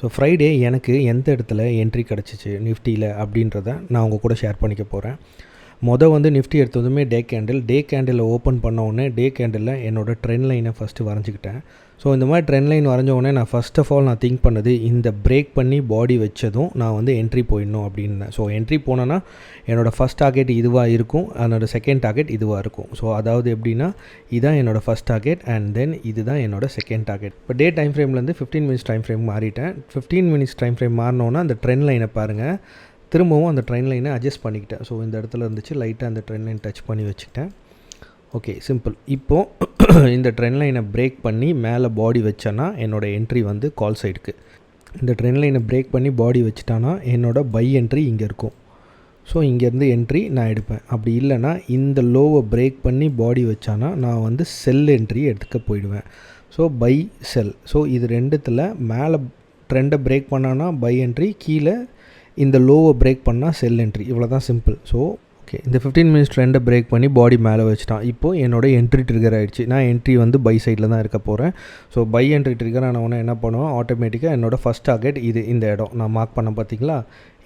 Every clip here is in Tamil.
ஸோ ஃப்ரைடே எனக்கு எந்த இடத்துல என்ட்ரி கிடச்சிச்சு நிஃப்டியில் அப்படின்றத நான் உங்கள் கூட ஷேர் பண்ணிக்க போகிறேன். வந்து நிஃப்டி எடுத்ததுமே டே கேண்டில் ஓப்பன் பண்ண உடனே டே கேண்டிலில் என்னோடய ட்ரெண்ட் லைனை ஃபஸ்ட்டு வரைஞ்சிக்கிட்டேன். ஸோ இந்த மாதிரி ட்ரெண்ட் லைன் வரைஞ்ச உடனே நான் ஃபஸ்ட் ஆஃப் ஆல் நான் திங்க் பண்ணது இந்த பிரேக் பண்ணி பாடி வச்சதும் நான் வந்து என்ட்ரி போயிடணும் அப்படின்னு. ஸோ என்ட்ரி போனேன்னா என்னோடய ஃபஸ்ட் டார்கெட் இதுவாக இருக்கும், என்னோடய செகண்ட் டார்கெட் இதுவாக இருக்கும். ஸோ அதாவது எப்படின்னா இதுதான் என்னோடய ஃபஸ்ட் டார்கெட் அண்ட் தென் இதுதான் என்னோடய செகண்ட் டார்கெட். இப்போ டே டைம் ஃப்ரேம்லேருந்து 15 மினிட்ஸ் டைம் ஃப்ரேம் மாறிட்டேன். 15 மினிட்ஸ் டைம் ஃப்ரேம் மாறினோன்னா அந்த ட்ரெண்ட் லைனை பாருங்கள், திரும்பவும் அந்த ட்ரெண்ட் லைனை அட்ஜஸ்ட் பண்ணிக்கிட்டேன். ஸோ இந்த இடத்துல இருந்துச்சு, லைட்டாக அந்த ட்ரெண்ட் லைன் டச் பண்ணி வச்சுக்கிட்டேன். Okay, simple. இப்போது இந்த ட்ரெண்ட் லைனை பிரேக் பண்ணி மேலே பாடி வச்சேன்னா என்னோடய என்ட்ரி வந்து கால் சைடுக்கு. இந்த ட்ரெண்ட் லைனை பிரேக் பண்ணி பாடி வச்சுட்டானா என்னோடய பை என்ட்ரி இங்கே இருக்கும். ஸோ இங்கேருந்து என்ட்ரி நான் எடுப்பேன். அப்படி இல்லைனா இந்த லோவை பிரேக் பண்ணி பாடி வச்சானா நான் வந்து செல் என்ட்ரி எடுத்துக்க போயிடுவேன். So by sell. ஸோ இது ரெண்டுத்தில் மேலே ட்ரெண்டை பிரேக் பண்ணானா பை என்ட்ரி, கீழே இந்த லோவை பிரேக் பண்ணால் செல் என்ட்ரி. இவ்வளோ தான் சிம்பிள். ஸோ ஓகே, இந்த 15 மினிட்ஸ் ட்ரெண்டை பிரேக் பண்ணி பாடி மேலே வச்சுட்டான். இப்போது என்னோடய என்ட்ரி ட்ரிகர் ஆகிடுச்சு. நான் என்ட்ரி வந்து பை சைடில் தான் இருக்க போகிறேன். ஸோ பை என்ட்ரி ட்ரிகர் நான் உடனே என்ன பண்ணுவேன், ஆட்டோமேட்டிக்காக என்னோடய ஃபஸ்ட் டார்கெட் இது, இந்த இடம் நான் மார்க் பண்ண பார்த்தீங்களா,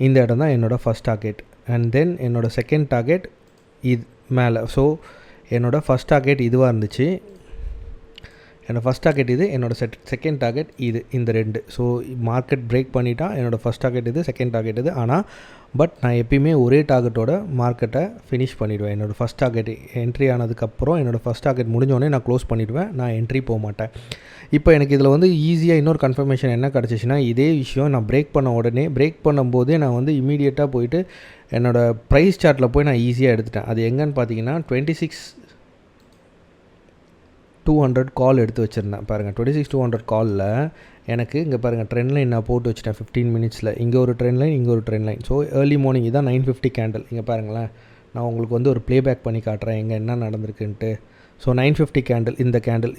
இந்த இடம் தான் என்னோடய ஃபஸ்ட் டார்கெட். அண்ட் தென் என்னோடய செகண்ட் டார்கெட் இது மேலே. ஸோ என்னோடய ஃபஸ்ட் டார்கெட் இதுவாக இருந்துச்சு, என்னோடய ஃபஸ்ட் டார்கெட் இது, என்னோடய செகண்ட் டார்கெட் இது, இந்த ரெண்டு. ஸோ மார்க்கெட் பிரேக் பண்ணிட்டா என்னோடய ஃபஸ்ட் டார்கெட் இது, செகண்ட் டார்கெட் இது. ஆனால் பட் நான் எப்பயுமே ஒரே டார்கெட்டோட மார்க்கெட்டை ஃபினிஷ் பண்ணிவிடுவேன். என்னோடய ஃபஸ்ட் டார்கெட் என்ட்ரி ஆனதுக்கப்புறம் என்னோடய ஃபஸ்ட் டார்கெட் முடிஞ்சோடனே நான் க்ளோஸ் பண்ணிவிடுவேன், நான் என்ட்ரி போக மாட்டேன். இப்போ எனக்கு இதில் வந்து ஈஸியாக இன்னொரு கன்ஃபர்மேஷன் என்ன கிடச்சிச்சின்னா, இதே விஷயம் நான் பிரேக் பண்ண உடனே பிரேக் பண்ணும்போதே நான் வந்து இமீடியட்டாக போயிட்டு என்னோடய ப்ரைஸ் சார்ட்டில் போய் நான் ஈஸியாக எடுத்துட்டேன். அது எங்கன்னு பார்த்தீங்கன்னா 26,200 கால் எடுத்து வச்சுருந்தேன். பாருங்கள், 26,200 காலில் எனக்கு இங்கே பாருங்கள் ட்ரெண்ட் லைன் நான் போட்டு வச்சுட்டேன் 15 மினிட்ஸில். இங்கே ஒரு ட்ரெண்ட் லைன், இங்கே ஒரு trend line. So early morning இதான் 9:50 கேண்டில். இங்கே பாருங்களேன், நான் உங்களுக்கு வந்து ஒரு ப்ளேபேக் பண்ணி காட்டுறேன் எங்கே என்ன நடந்திருக்குன்ட்டு. ஸோ 9:50 கேண்டில்,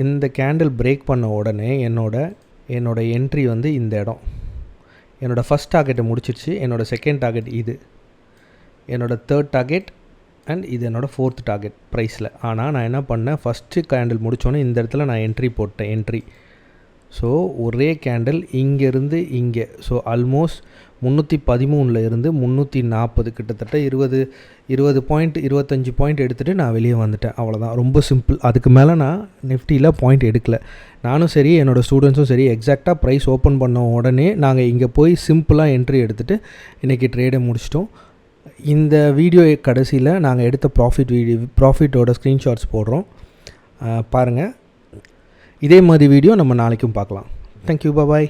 இந்த கேண்டில் பிரேக் பண்ண உடனே என்னோட என்ட்ரி வந்து இந்த இடம். என்னோடய ஃபஸ்ட் டார்கெட்டை முடிச்சிருச்சு. என்னோடய செகண்ட் டார்கெட் இது, என்னோடய தேர்ட் டார்கெட் அண்ட் இது என்னோடய ஃபோர்த் டார்கெட் ப்ரைஸில். ஆனால் நான் என்ன பண்ணேன், ஃபஸ்ட்டு கேண்டில் முடித்தோன்னே இந்த இடத்துல நான் என்ட்ரி போட்டேன், என்ட்ரி. ஸோ ஒரே கேண்டில் இங்கேருந்து இங்கே. ஸோ ஆல்மோஸ்ட் 313 இருந்து 340, கிட்டத்தட்ட 20 பாயிண்ட் 25 பாயிண்ட் எடுத்துகிட்டு நான் வெளியே வந்துட்டேன். அவ்வளோதான், ரொம்ப சிம்பிள். அதுக்கு மேலே நான் நிஃப்டியில் பாயிண்ட் எடுக்கலை. நானும் சரி, என்னோடய ஸ்டூடெண்ட்ஸும் சரி, எக்ஸாக்டாக ப்ரைஸ் ஓப்பன் பண்ண உடனே நாங்கள் இங்கே போய் சிம்பிளாக என்ட்ரி எடுத்துகிட்டு இன்றைக்கி ட்ரேடை முடிச்சிட்டோம். இந்த வீடியோ கடைசியில் நாங்கள் எடுத்த ப்ராஃபிட்டோட ஸ்க்ரீன்ஷாட்ஸ் போடுறோம், பாருங்கள். இதே மாதிரி வீடியோ நம்ம நாளைக்கும் பார்க்கலாம். தேங்க்யூ, பாய்.